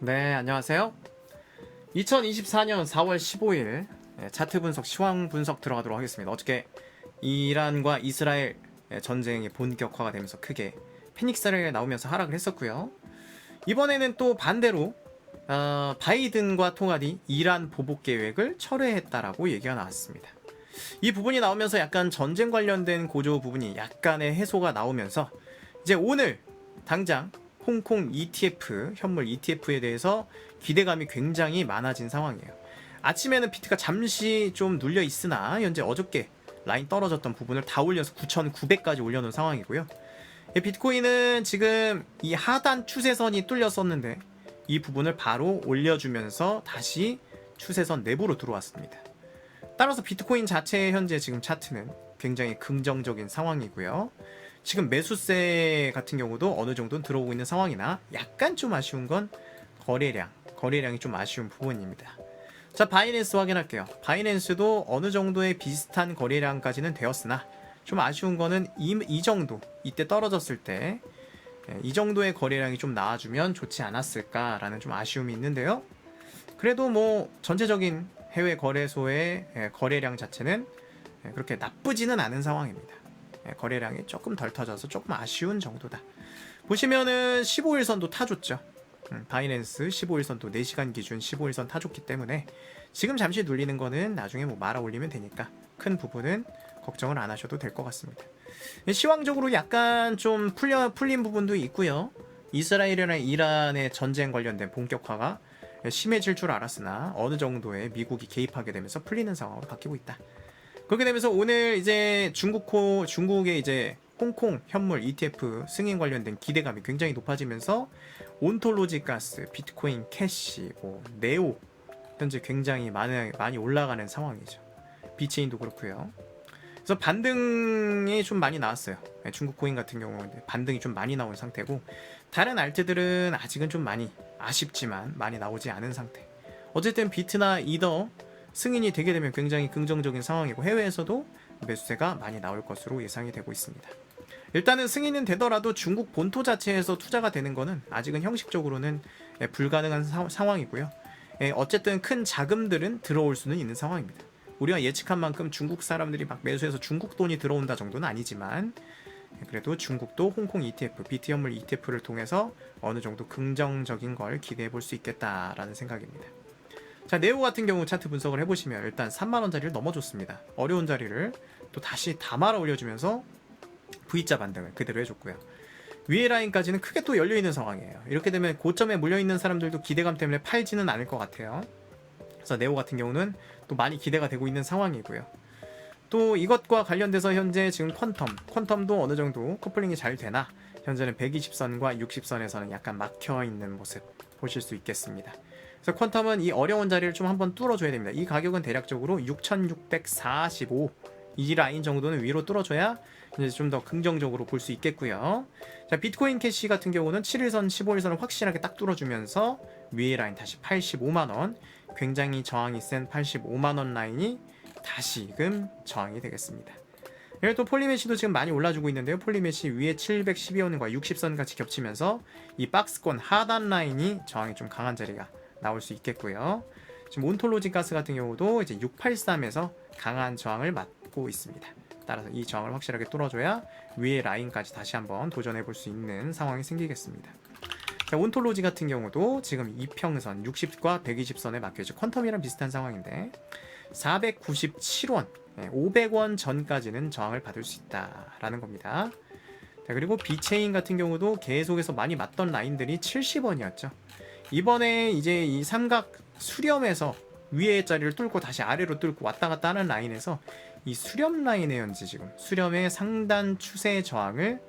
네, 안녕하세요. 2024년 4월 15일 차트 분석, 시황 분석 들어가도록 하겠습니다. 어저께 이란과 이스라엘 전쟁이 본격화가 되면서 크게 피닉스를 나오면서 하락을 했었고요. 이번에는 또 반대로 바이든과 통하니 이란 보복 계획을 철회했다라고 얘기가 나왔습니다. 이 부분이 나오면서 약간 전쟁 관련된 고조 부분이 약간의 해소가 나오면서 이제 오늘 당장 홍콩 ETF, 현물 ETF에 대해서 기대감이 굉장히 많아진 상황이에요. 아침에는 비트가 잠시 좀 눌려 있으나 현재 어저께 라인 떨어졌던 부분을 다 올려서 9,900까지 올려놓은 상황이고요. 비트코인은 지금 이 하단 추세선이 뚫렸었는데 이 부분을 바로 올려주면서 다시 추세선 내부로 들어왔습니다. 따라서 비트코인 자체의 현재 지금 차트는 굉장히 긍정적인 상황이고요. 지금 매수세 같은 경우도 어느 정도는 들어오고 있는 상황이나 약간 좀 아쉬운 건 거래량이 좀 아쉬운 부분입니다. 자, 바이낸스 확인할게요. 바이낸스도 어느 정도의 비슷한 거래량까지는 되었으나 좀 아쉬운 거는 이 정도, 이때 떨어졌을 때 이 정도의 거래량이 좀 나와주면 좋지 않았을까라는 좀 아쉬움이 있는데요. 그래도 뭐 전체적인 해외 거래소의 거래량 자체는 그렇게 나쁘지는 않은 상황입니다. 거래량이 조금 덜 터져서 조금 아쉬운 정도다. 보시면은 15일선도 타줬죠. 바이낸스 15일선도 4시간 기준 15일선 타줬기 때문에 지금 잠시 눌리는 거는 나중에 뭐 말아 올리면 되니까 큰 부분은 걱정을 안 하셔도 될 것 같습니다. 시황적으로 약간 좀 풀린 부분도 있고요. 이스라엘이나 이란의 전쟁 관련된 본격화가 심해질 줄 알았으나 어느 정도의 미국이 개입하게 되면서 풀리는 상황으로 바뀌고 있다. 그렇게 되면서 오늘 이제 중국의 이제 홍콩 현물 ETF 승인 관련된 기대감이 굉장히 높아지면서 온톨로지 가스, 비트코인 캐시, 네오 현재 굉장히 많이 올라가는 상황이죠. 비체인도 그렇고요. 그래서 반등이 좀 많이 나왔어요. 중국 코인 같은 경우는 반등이 좀 많이 나온 상태고 다른 알트들은 아직은 좀 많이 아쉽지만 많이 나오지 않은 상태. 어쨌든 비트나 이더 승인이 되게 되면 굉장히 긍정적인 상황이고 해외에서도 매수세가 많이 나올 것으로 예상이 되고 있습니다. 일단은 승인은 되더라도 중국 본토 자체에서 투자가 되는 거는 아직은 형식적으로는 불가능한 상황이고요. 어쨌든 큰 자금들은 들어올 수는 있는 상황입니다. 우리가 예측한 만큼 중국 사람들이 막 매수해서 중국 돈이 들어온다 정도는 아니지만 그래도 중국도 홍콩 ETF, 비트 현물 ETF를 통해서 어느 정도 긍정적인 걸 기대해 볼 수 있겠다라는 생각입니다. 자, 네오 같은 경우 차트 분석을 해보시면 일단 3만원짜리를 넘어줬습니다. 어려운 자리를 또 다시 다 말아 올려주면서 V자 반등을 그대로 해줬고요. 위에 라인까지는 크게 또 열려있는 상황이에요. 이렇게 되면 고점에 물려있는 사람들도 기대감 때문에 팔지는 않을 것 같아요. 그래서 네오 같은 경우는 또 많이 기대가 되고 있는 상황이고요. 또 이것과 관련돼서 현재 지금 퀀텀도 어느 정도 커플링이 잘 되나 현재는 120선과 60선에서는 약간 막혀있는 모습 보실 수 있겠습니다. 그래서 퀀텀은 이 어려운 자리를 좀 한번 뚫어줘야 됩니다. 이 가격은 대략적으로 6645 이 라인 정도는 위로 뚫어줘야 이제 좀 더 긍정적으로 볼 수 있겠고요. 자, 비트코인 캐시 같은 경우는 7일선, 15일선을 확실하게 딱 뚫어주면서 위에 라인 다시 85만원, 굉장히 저항이 센 85만원 라인이 다시금 저항이 되겠습니다. 그리고 또 폴리메시도 지금 많이 올라주고 있는데요. 폴리메시 위에 712원과 60선 같이 겹치면서 이 박스권 하단 라인이 저항이 좀 강한 자리가 나올 수 있겠고요. 지금 온톨로지 가스 같은 경우도 이제 683에서 강한 저항을 맞고 있습니다. 따라서 이 저항을 확실하게 뚫어줘야 위에 라인까지 다시 한번 도전해 볼 수 있는 상황이 생기겠습니다. 자, 온톨로지 같은 경우도 지금 이평선 60과 120선에 막혀있죠. 퀀텀이랑 비슷한 상황인데 497원, 500원 전까지는 저항을 받을 수 있다라는 겁니다. 자, 그리고 비체인 같은 경우도 계속해서 많이 맞던 라인들이 70원이었죠. 이번에 이제 이 삼각 수렴에서 위에 자리를 뚫고 다시 아래로 뚫고 왔다 갔다 하는 라인에서 이 수렴 라인의 현재 지금 수렴의 상단 추세 저항을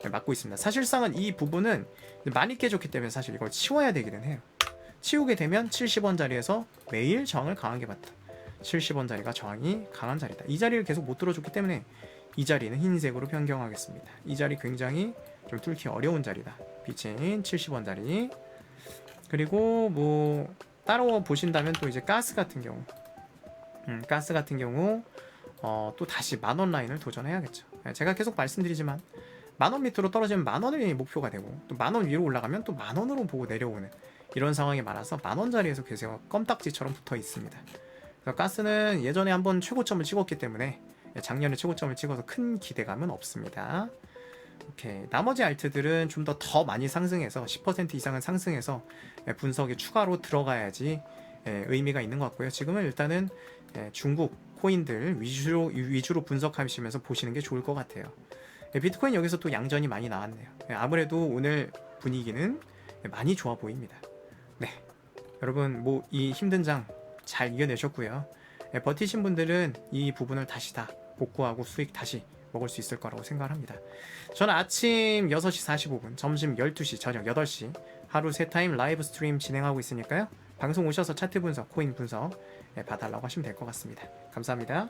맞고 있습니다. 사실상은 이 부분은 많이 깨졌기 때문에 사실 이걸 치워야 되기는 해요. 치우게 되면 70원 자리에서 매일 저항을 강하게 받다. 70원 자리가 저항이 강한 자리다. 이 자리를 계속 못 들어줬기 때문에 이 자리는 흰색으로 변경하겠습니다. 이 자리 굉장히 좀 뚫기 어려운 자리다. 비체인 70원 자리. 그리고 뭐 따로 보신다면 또 이제 가스 같은 경우 또 다시 만원 라인을 도전해야겠죠. 제가 계속 말씀드리지만 만원 밑으로 떨어지면 만원이 목표가 되고 또 만원 위로 올라가면 또 만원으로 보고 내려오는 이런 상황이 많아서 10,000원짜리에서 계속 껌딱지처럼 붙어 있습니다. 그래서 가스는 예전에 한번 최고점을 찍었기 때문에 작년에 최고점을 찍어서 큰 기대감은 없습니다. 오케이. 나머지 알트들은 좀 더 많이 상승해서 10% 이상은 상승해서 분석에 추가로 들어가야지 의미가 있는 것 같고요. 지금은 일단은 중국 코인들 위주로 분석하시면서 보시는 게 좋을 것 같아요. 비트코인 여기서 또 양전이 많이 나왔네요. 아무래도 오늘 분위기는 많이 좋아 보입니다. 네, 여러분 뭐 이 힘든 장 잘 이겨내셨고요. 버티신 분들은 이 부분을 다시 다 복구하고 수익 다시 먹을 수 있을 거라고 생각합니다. 저는 아침 6시 45분, 점심 12시, 저녁 8시 하루 3타임 라이브 스트림 진행하고 있으니까요. 방송 오셔서 차트 분석, 코인 분석 봐달라고 하시면 될 것 같습니다. 감사합니다.